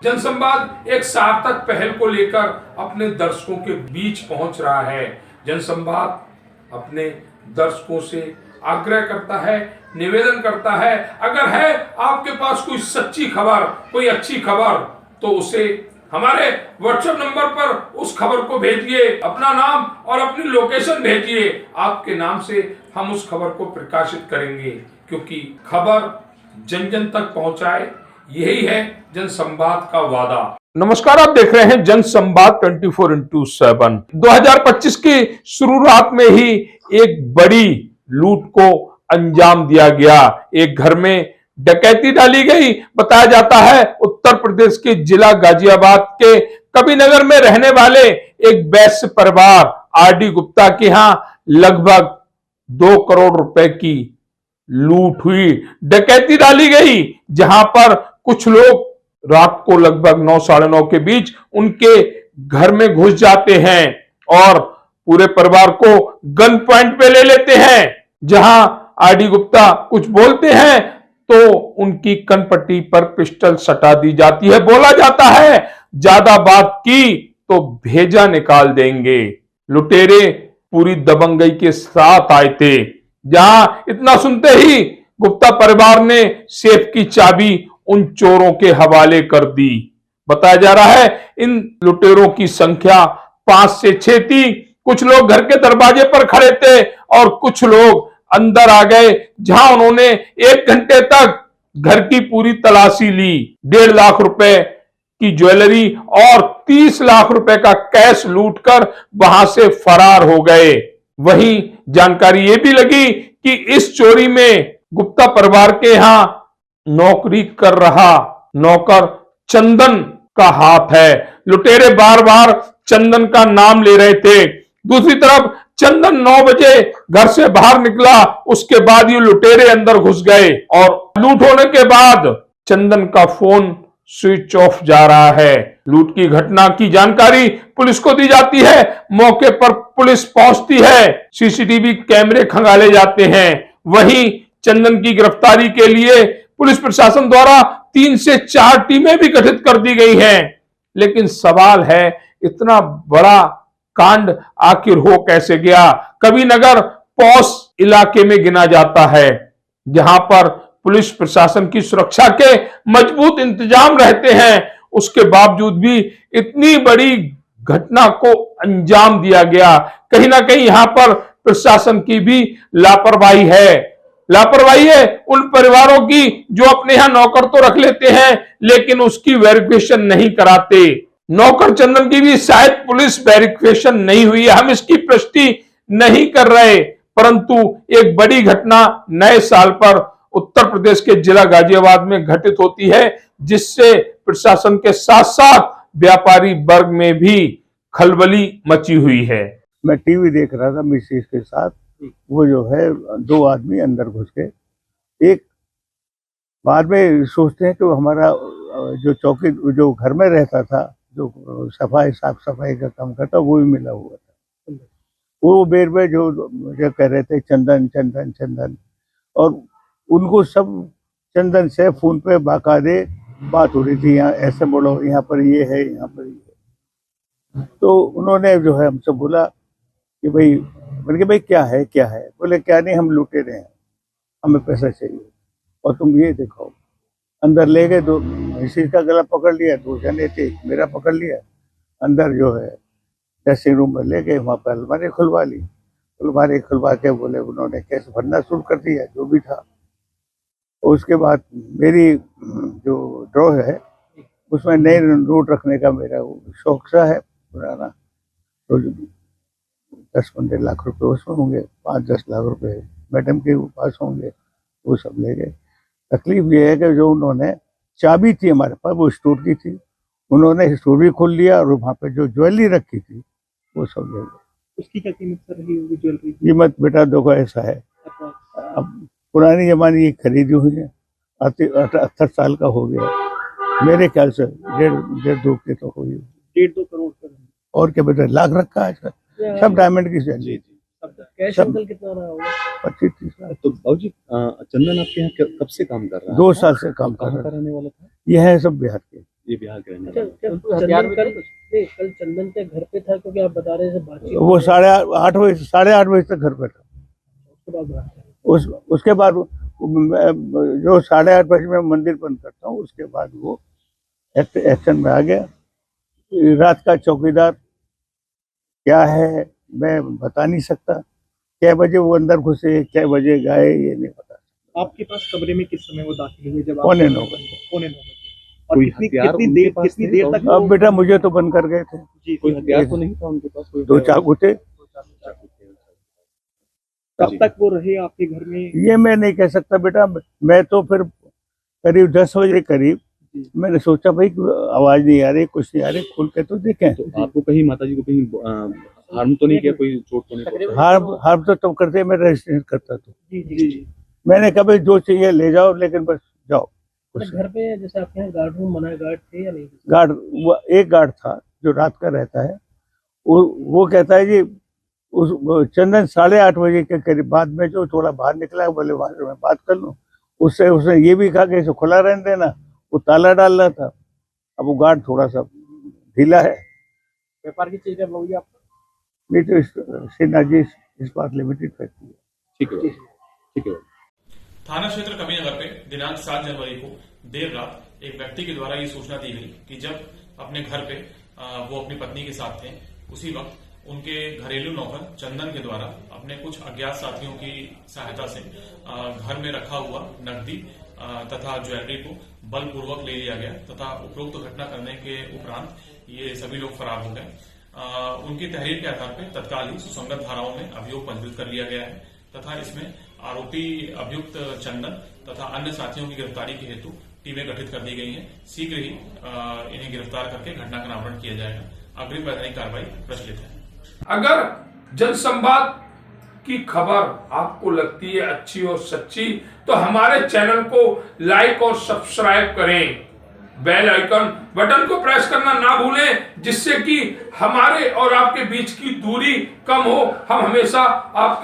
जनसंवाद एक सार्थक पहल को लेकर अपने दर्शकों के बीच पहुंच रहा है। जनसंवाद अपने दर्शकों से आग्रह करता है, निवेदन करता है, अगर है आपके पास कोई सच्ची खबर, कोई अच्छी खबर, तो उसे हमारे व्हाट्सएप नंबर पर उस खबर को भेजिए, अपना नाम और अपनी लोकेशन भेजिए। आपके नाम से हम उस खबर को प्रकाशित करेंगे, क्योंकि खबर जन जन तक पहुंचाए, यही है जनसंवाद का वादा। नमस्कार, आप देख रहे हैं जनसंवाद 24x7। 2025 की शुरुआत में ही एक बड़ी लूट को अंजाम दिया गया। एक घर में डकैती डाली गई। बताया जाता है उत्तर प्रदेश के जिला गाजियाबाद के कबीरनगर में रहने वाले एक वैश्य परिवार आरडी गुप्ता के यहां लगभग 2 करोड़ रुपए की लूट हुई, डकैती डाली गई, जहां पर कुछ लोग रात को लगभग 9 साढ़े 9 के बीच उनके घर में घुस जाते हैं और पूरे परिवार को गन पॉइंट पे ले लेते हैं। जहां आरडी गुप्ता कुछ बोलते हैं तो उनकी कनपट्टी पर पिस्टल सटा दी जाती है। बोला जाता है ज्यादा बात की तो भेजा निकाल देंगे। लुटेरे पूरी दबंगई के साथ आए थे। जहां इतना सुनते ही गुप्ता परिवार ने सेफ की चाबी उन चोरों के हवाले कर दी। बताया जा रहा है इन लुटेरों की संख्या 5 से 6 थी। कुछ लोग घर के दरवाजे पर खड़े थे और कुछ लोग अंदर आ गए, जहां उन्होंने 1 घंटे तक घर की पूरी तलाशी ली। 1.5 लाख रुपए की ज्वेलरी और 30 लाख रुपए का कैश लूटकर वहां से फरार हो गए। वहीं जानकारी ये भी लगी कि इस चोरी में गुप्ता परिवार के यहां नौकरी कर रहा नौकर चंदन का हाथ है। लुटेरे बार बार चंदन का नाम ले रहे थे। दूसरी तरफ चंदन 9 बजे घर से बाहर निकला, उसके बाद ये लुटेरे अंदर घुस गए और लूट होने के बाद चंदन का फोन स्विच ऑफ जा रहा है। लूट की घटना की जानकारी पुलिस को दी जाती है। मौके पर पुलिस पहुंचती है, सीसीटीवी कैमरे खंगाले जाते हैं। वहीं चंदन की गिरफ्तारी के लिए पुलिस प्रशासन द्वारा 3 से 4 टीमें भी गठित कर दी गई हैं। लेकिन सवाल है, इतना बड़ा कांड आखिर हो कैसे गया? कबीरनगर पॉश इलाके में गिना जाता है, जहां पर पुलिस प्रशासन की सुरक्षा के मजबूत इंतजाम रहते हैं। उसके बावजूद भी इतनी बड़ी घटना को अंजाम दिया गया। कहीं ना कहीं यहां पर प्रशासन की भी लापरवाही है। लापरवाही है उन परिवारों की जो अपने यहां नौकर तो रख लेते हैं, लेकिन उसकी वेरिफिकेशन नहीं कराते। नौकर चंदन की भी शायद पुलिस वेरिफिकेशन नहीं हुई है, हम इसकी पुष्टि नहीं कर रहे। परंतु एक बड़ी घटना नए साल पर उत्तर प्रदेश के जिला गाजियाबाद में घटित होती है, जिससे प्रशासन के साथ साथ व्यापारी वर्ग में भी खलबली मची हुई है। मैं टीवी देख रहा था मिसेज के साथ, वो जो है 2 आदमी अंदर घुस गए। एक बाद में सोचते हैं कि वो हमारा जो चौकी जो घर में रहता था, जो साफ सफाई का काम करता, वो भी मिला हुआ था। वो बेर में जो मुझे कह रहे थे चंदन चंदन चंदन, और उनको सब चंदन से फोन पे बाकायदे बात हो रही थी, यहाँ ऐसे बोलो, यहाँ पर ये है, यहाँ पर ये है। तो उन्होंने जो है हमसे बोला कि भाई, बोले भाई क्या है क्या है? बोले क्या नहीं, हम लूटे रहे हैं, हमें पैसा चाहिए और तुम ये दिखाओ। अंदर ले गए, 2 इसी का गला पकड़ लिया, 2 जने थे, मेरा पकड़ लिया। अंदर जो है ड्रेसिंग रूम में ले गए, वहाँ पर अलमारी खुलवा ली। अलमारी खुलवा के बोले उन्होंने कैश भरना शुरू कर दिया, जो भी था। उसके बाद मेरी जो ड्रॉ है उसमें नए नोट रखने का मेरा शौक सा है पुराना। तो 10-15 लाख रुपए उसमें होंगे, 5-10 लाख रुपए मैडम के पास होंगे, वो सब ले गए। तकलीफ ये है कि जो उन्होंने चाबी थी हमारे पास, वो स्टोर की थी, उन्होंने स्टोर भी खोल लिया और वहाँ पे जो ज्वेलरी रखी थी वो सब ले गए। उसकी क्या कीमत रही होगी ज्वेलरी? कीमत बेटा देखो ऐसा है, अब पुरानी जमाने की खरीदी हुई है, 78 साल का हो गया, मेरे ख्याल से 1.5-2 की तो हुई। 1.5-2 करोड़ का और क्या बेटा, लाख रखा है सब डायमंड की ज्वेलरी। कैश अंकल कितना रहा होगा? 25-30 लाख। तो बाबूजी चंदन आपके यहाँ कब से काम कर रहा है? 2 साल से काम कर कहाँ रहा का है। रहने वाला था? ये है सब बिहार के। ये बिहार के रहने अच्छा, वाले। क्या तो हथियार चंदन कल चंदन के घर पे था, क्योंकि आप बता रहे थे बातचीत वो 8:30 बजे तक घर पे था। उसके बाद बात है। उसके बाद जो 8:30 बजे मैं मंदिर बंद करता हूँ, उसके बाद वो एक्शन में आ गया। रात का चौकीदार क्या है मैं बता नहीं सकता, क्या बजे वो अंदर घुसे क्या बजे गए ये नहीं पता। आपके पास कमरे में किस समय वो दाखिल हुए? जब आप पौने 9 बजे। पौने 9 बजे। और कोई हथियार उनके पास कितनी थे? देर तक अब बेटा मुझे तो बंद कर गए थे। जी कोई हथियार तो नहीं था उनके पास? कोई 2 चाकू थे। कब तक वो रहे आपके घर में? ये मैं नहीं कह सकता बेटा। मैं तो फिर करीब 10 बजे करीब मैंने सोचा भाई आवाज नहीं आ रही, कुछ नहीं आ रही, खुल के तो देखें। तो आपको कहीं माताजी को कहीं हार्म तो नहीं किया, कोई चोट तो नहीं पहुंचा? हार्म तो तब करते मैं रजिस्ट्रेशन करता था। जी जी जी। मैंने कभी जो चाहिए ले जाओ, लेकिन बस जाओ। घर पे जैसे आपके यहाँ गार्ड रूम बना है, गार्ड थे या नहीं? एक गार्ड था जो रात का रहता है। वो कहता है जी उस चंदन 8:30 बजे के करीब बाद में जो थोड़ा बाहर निकला है, बोले वहां मैं बात कर लूं। उसने ये भी कहा कि इसे खुला रहने देना, वो ताला डाल रहा था। अब वो गार्ड थोड़ा सा ढीला है। व्यापार की चीज कब होगी आपको? नहीं तो श्रीनाथ जी इस्पात लिमिटेड फैक्ट्री है। ठीक है, ठीक है। थाना क्षेत्र कबीरनगर पे दिनांक 7 जनवरी को देर रात एक व्यक्ति के द्वारा ये सूचना दी गई कि जब अपने घर पे वो अपनी पत्नी के साथ थे, उसी वक्त उनके घरेलू नौकर चंदन के द्वारा अपने कुछ अज्ञात साथियों की सहायता से घर में रखा हुआ नकदी तथा ज्वेलरी को बलपूर्वक ले लिया गया तथा उपरोक्त घटना करने के उपरांत ये सभी लोग फरार हो गए। उनकी तहरीर के आधार पर तत्काल ही सुसंगत धाराओं में अभियोग पंजीकृत कर लिया गया है तथा इसमें आरोपी अभियुक्त चंदन तथा अन्य साथियों की गिरफ्तारी के हेतु टीमें गठित कर दी गई हैं। शीघ्र ही इन्हें गिरफ्तार करके घटना का अनावरण किया जाएगा। अग्रिम वैधानिक कार्रवाई प्रचलित है। अगर जनसंवाद की खबर आपको लगती है अच्छी और सच्ची, तो हमारे चैनल को लाइक और सब्सक्राइब करें। बेल आइकन बटन को प्रेस करना ना भूलें, जिससे कि हमारे और आपके बीच की दूरी कम हो। हम हमेशा आपके